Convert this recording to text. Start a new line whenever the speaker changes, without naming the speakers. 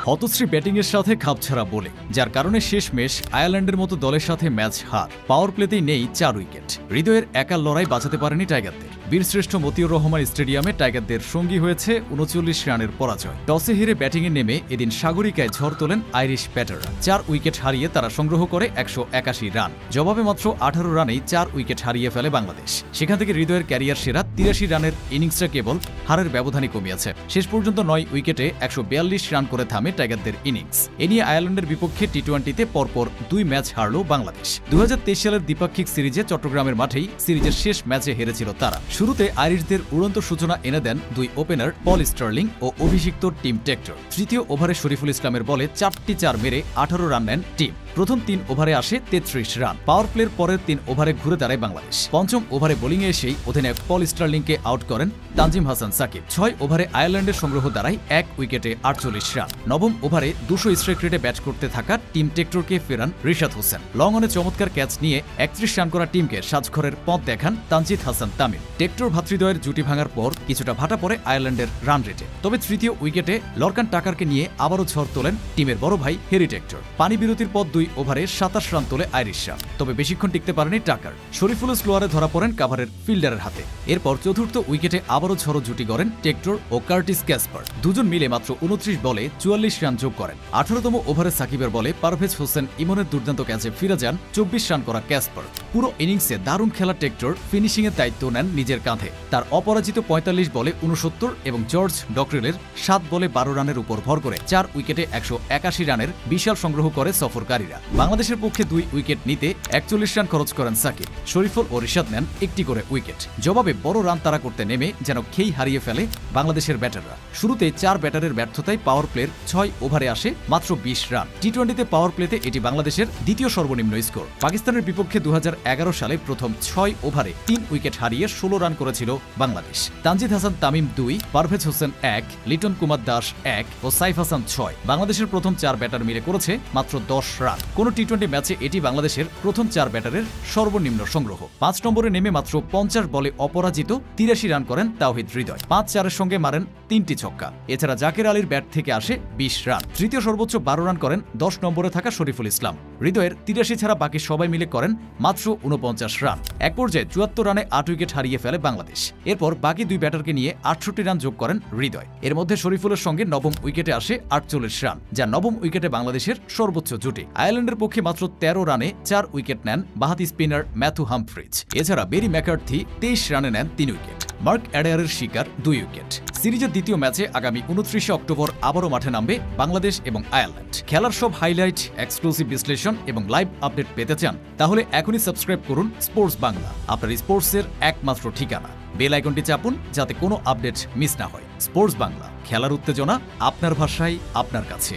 হতশ্রী ব্যাটিংয়ের সাথে খাপছাড়া বোলিং, যার কারণে শেষমেশ আয়ারল্যান্ডের মতো দলের সাথে ম্যাচ হার। পাওয়ার প্লেতেই নেই 4 উইকেট। হৃদয়ের একা লড়াই বাঁচাতে পারেনি টাইগারদের। বীরশ্রেষ্ঠ মতিউর রহমান স্টেডিয়ামে টাইগারদের সঙ্গী হয়েছে 39 রানের পরাজয়। টসে হেরে ব্যাটিংয়ে নেমে এদিন সাগরিকায় ঝড় তোলেন আইরিশ ব্যাটাররা। 4 উইকেট হারিয়ে তারা সংগ্রহ করে 181 রান। জবাবে মাত্র 18 রানেই 4 উইকেট হারিয়ে ফেলে বাংলাদেশ। সেখান থেকে হৃদয়ের ক্যারিয়ার সেরা 83 রানের ইনিংসটা কেবল হারের ব্যবধানই কমিয়েছে। শেষ পর্যন্ত 9 উইকেটে 142 রান করে থামে টাইগারদের ইনিংস। এ নিয়ে আয়ারল্যান্ডের বিপক্ষে টি-20তে পরপর 2 ম্যাচ হারল বাংলাদেশ। 2023 সালের দ্বিপাক্ষিক সিরিজে চট্টগ্রামের মাঠেই সিরিজের শেষ ম্যাচে হেরেছিল তারা। শুরুতে আইরিশদের উড়ন্ত সূচনা এনে দেন 2 ওপেনার পল স্টার্লিং ও অভিষিক্ত টিম টেক্টর। তৃতীয় ওভারে শরীফুল ইসলামের বলে 4টি 4 মেরে 18 রান নেন টিম। প্রথম 3 ওভারে আসে 33 রান। পাওয়ার প্লের পরের 3 ওভারে ঘুরে দাঁড়ায় বাংলাদেশ। পঞ্চম ওভারে বোলিংয়ে এসেই অধিনায়ক পল স্টার্লিংকে আউট করেন তানজিম হাসান সাকিব। 6 ওভারে আয়ারল্যান্ডের সংগ্রহ দাঁড়ায় 1 উইকেটে 48 রান। নবম ওভারে 200 স্ট্রাইক রেটে ব্যাট করতে থাকা টিম টেক্টরকে ফেরান রিশাদ হোসেন। লং অনে চমৎকার ক্যাচ নিয়ে 31 রান করা টিমকে সাজঘরের পথ দেখান তানজিদ হাসান তামিম। টেক্টর ভাতৃদ্বয়ের জুটি ভাঙার পর কিছুটা ভাটা পড়ে আয়ারল্যান্ডের রান রেটে। তবে তৃতীয় উইকেটে লরকান টাকারকে নিয়ে আবারও ঝড় তোলেন টিমের বড় ভাই হ্যারি টেক্টর। পানি বিরতির পর 2 ওভারে 27 রান তোলে আইরিশরা। তবে বেশিক্ষণ টিকতে পারেনি টাকার। শরীফুল স্লোয়ারে ধরা পড়েন কাভারের ফিল্ডারের হাতে। এরপর চতুর্থ উইকেটে আবারও ঝড়ো জুটি গড়েন টেক্টর ও কার্টিস ক্যাসপার। দুজন মিলে মাত্র 29 বলে 44 রান যোগ করেন। 18তম ওভারে সাকিবের বলে পারভেজ হোসেন ইমনের দুর্দান্ত ক্যাচে ফিরে যান 24 রান করা ক্যাসপার। পুরো ইনিংসে দারুণ খেলা টেক্টর ফিনিশিংয়ের দায়িত্ব নেন নিজের কাঁধে। তার অপরাজিত 45 বলে 69 এবং জর্জ ডকরেলের 7 বলে 12 রানের উপর ভর করে 4 উইকেটে 181 রানের বিশাল সংগ্রহ করে সফরকারীরা। বাংলাদেশের পক্ষে 2 উইকেট নিতে 41 রান খরচ করেন সাকিব। শরীফুল ও রিশাদ নেন 1টি করে উইকেট। জবাবে বড় রান তাড়া করতে নেমে যেন খেই হারিয়ে ফেলে বাংলাদেশের ব্যাটাররা। শুরুতে 4 ব্যাটারের ব্যর্থতায় পাওয়ার প্লের 6 ওভারে আসে মাত্র 20 রান। টি-20তে পাওয়ার প্লেতে এটি বাংলাদেশের দ্বিতীয় সর্বনিম্ন স্কোর। পাকিস্তানের বিপক্ষে 2011 সালে প্রথম 6 ওভারে 3 উইকেট হারিয়ে 16 রান করেছিল বাংলাদেশ। তানজিদ হাসান তামিম 2, পারভেজ হোসেন 1, লিটন কুমার দাস 1 ও সাইফ হাসান 6। বাংলাদেশের প্রথম 4 ব্যাটার মিলে করেছে মাত্র 10 রান। কোন টি-20 ম্যাচে এটি বাংলাদেশের প্রথম 4 ব্যাটারের সর্বনিম্ন সংগ্রহ। 5 নম্বরে নেমে মাত্র 50 বলে অপরাজিত 83 রান করেন তাওহিদ হৃদয়। 5-4-এর সঙ্গে মারেন 3টি ছক্কা। এছাড়া জাকের আলীর ব্যাট থেকে আসে 20 রান। তৃতীয় সর্বোচ্চ 12 রান করেন 10 নম্বরে থাকা শরীফুল ইসলাম। হৃদয়ের 83 ছাড়া বাকি সবাই মিলে করেন মাত্র 49 রান। এক পর্যায়ে 74 রানে 8 উইকেট হারিয়ে ফেলে বাংলাদেশ। এরপর বাকি 2 ব্যাটারকে নিয়ে 68 রান যোগ করেন হৃদয়। এর মধ্যে শরীফুলের সঙ্গে নবম উইকেটে আসে 48 রান, যা নবম উইকেটে বাংলাদেশের সর্বোচ্চ জুটি। আয়ারল্যান্ডের পক্ষে মাত্র 13 রানে 4 উইকেট নেন বাঁহাতি স্পিনার ম্যাথু হামফ্রিজ। এছাড়া বেরি ম্যাকার্থি 23 রানে নেন 3 উইকেট। মার্ক অ্যাডায়ারের শিকার 2 উইকেট। সিরিজের দ্বিতীয় ম্যাচে আগামী 29 অক্টোবর আবারও মাঠে নামবে বাংলাদেশ এবং আয়ারল্যান্ড। খেলার সব হাইলাইট, এক্সক্লুসিভ বিশ্লেষণ এবং লাইভ আপডেট পেতে চান তাহলে এখনই সাবস্ক্রাইব করুন স্পোর্টস বাংলা, আপনার স্পোর্টসের একমাত্র ঠিকানা। বেল আইকনটি চাপুন যাতে কোনো আপডেট মিস না হয়। স্পোর্টস বাংলা, খেলার উত্তেজনা আপনার ভাষায় আপনার কাছে।